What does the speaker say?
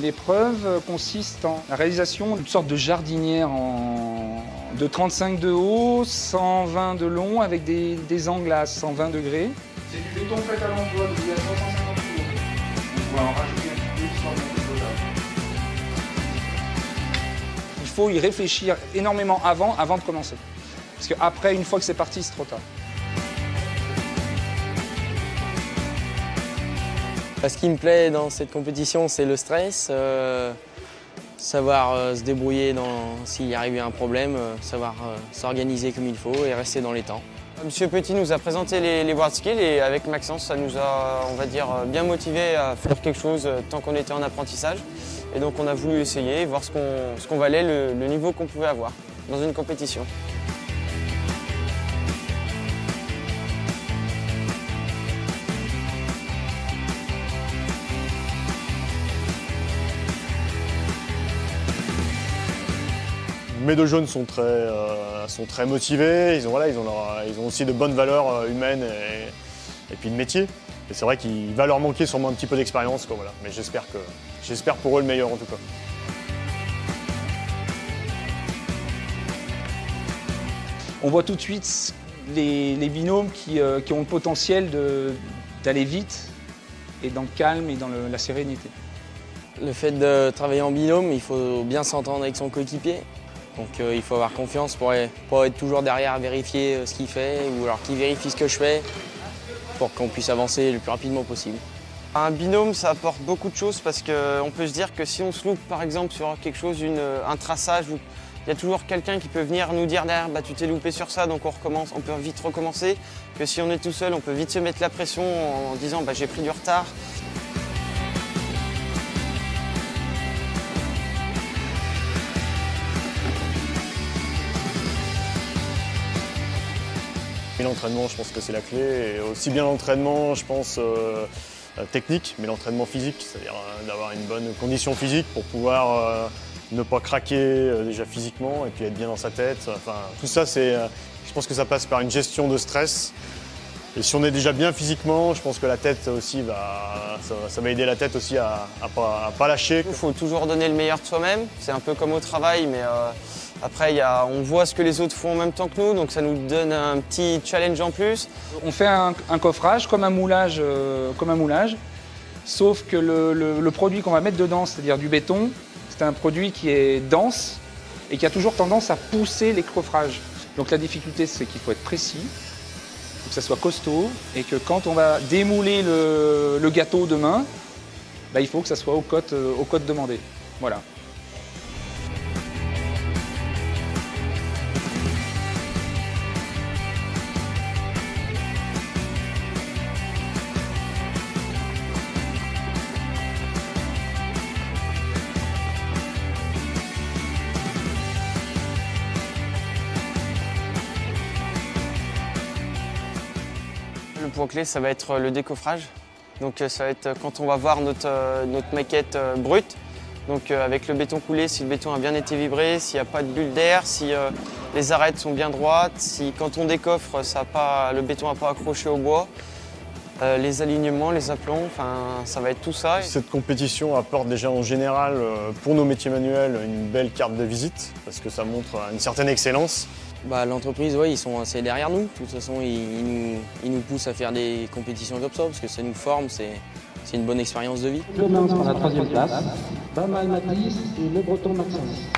L'épreuve consiste en la réalisation d'une sorte de jardinière de 35 de haut, 120 de long, avec des angles à 120 degrés. C'est du béton fait à l'emploi, de 350 kg. On va en rajouter un petit peu histoire de monter le dosage. Il faut y réfléchir énormément avant de commencer. Parce qu'après, une fois que c'est parti, c'est trop tard. Ce qui me plaît dans cette compétition, c'est le stress, savoir se débrouiller s'il arrive un problème, savoir s'organiser comme il faut et rester dans les temps. Monsieur Petit nous a présenté les WorldSkills et avec Maxence, ça nous a, on va dire, bien motivés à faire quelque chose tant qu'on était en apprentissage. Et donc on a voulu essayer, voir ce qu'on valait, le niveau qu'on pouvait avoir dans une compétition. Mes deux jeunes sont très motivés, ils ont aussi de bonnes valeurs humaines et puis de métier. Et c'est vrai qu'il va leur manquer sûrement un petit peu d'expérience, voilà. Mais j'espère pour eux le meilleur en tout cas. On voit tout de suite les binômes qui ont le potentiel d'aller vite et dans le calme et dans la sérénité. Le fait de travailler en binôme, il faut bien s'entendre avec son coéquipier. Donc il faut avoir confiance pour être toujours derrière à vérifier ce qu'il fait ou alors qu'il vérifie ce que je fais pour qu'on puisse avancer le plus rapidement possible. Un binôme, ça apporte beaucoup de choses parce qu'on peut se dire que si on se loupe par exemple sur quelque chose, un traçage, il y a toujours quelqu'un qui peut venir nous dire derrière bah, tu t'es loupé sur ça donc on recommence, on peut vite recommencer. Que si on est tout seul, on peut vite se mettre la pression en disant bah, j'ai pris du retard. L'entraînement, je pense que c'est la clé. Et aussi bien l'entraînement, je pense, technique, mais l'entraînement physique, c'est-à-dire d'avoir une bonne condition physique pour pouvoir ne pas craquer déjà physiquement et puis être bien dans sa tête. Enfin, tout ça, je pense que ça passe par une gestion de stress. Et si on est déjà bien physiquement, je pense que la tête aussi ça va aider la tête aussi à pas lâcher. Il faut toujours donner le meilleur de soi-même. C'est un peu comme au travail, mais après on voit ce que les autres font en même temps que nous, donc ça nous donne un petit challenge en plus. On fait un coffrage comme un moulage, sauf que le produit qu'on va mettre dedans, c'est-à-dire du béton, c'est un produit qui est dense et qui a toujours tendance à pousser les coffrages. Donc la difficulté, c'est qu'il faut être précis. Il faut que ça soit costaud et que quand on va démouler le gâteau demain, bah, il faut que ça soit aux cotes demandées. Voilà. Le point clé, ça va être le décoffrage. Donc ça va être quand on va voir notre maquette brute. Donc avec le béton coulé, si le béton a bien été vibré, s'il n'y a pas de bulle d'air, si les arêtes sont bien droites, si quand on décoffre, le béton n'a pas accroché au bois, les alignements, les aplombs, ça va être tout ça. Cette compétition apporte déjà en général pour nos métiers manuels une belle carte de visite parce que ça montre une certaine excellence. Bah, l'entreprise, ouais, ils sont assez derrière nous. De toute façon, ils nous poussent à faire des compétitions comme ça parce que ça nous forme, c'est une bonne expérience de vie. Clémence prend la 3e place, Bama Mathis et Le Breton Maxence.